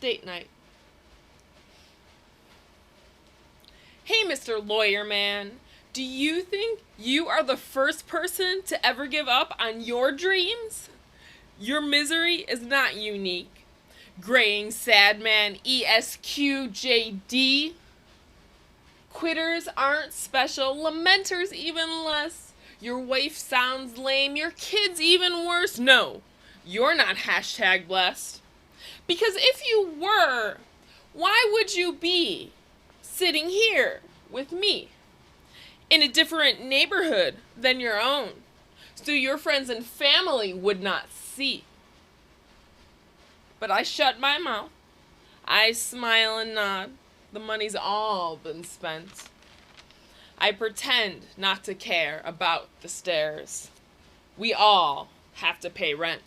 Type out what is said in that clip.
date night. Hey, Mr. Lawyer Man, do you think you are the first person to ever give up on your dreams? Your misery is not unique. Graying sad man ESQJD. Quitters aren't special, lamenters even less. Your wife sounds lame, your kids even worse. No, you're not hashtag blessed. Because if you were, why would you be sitting here with me in a different neighborhood than your own, so your friends and family would not see? But I shut my mouth. I smile and nod. The money's all been spent. I pretend not to care about the stairs. We all have to pay rent.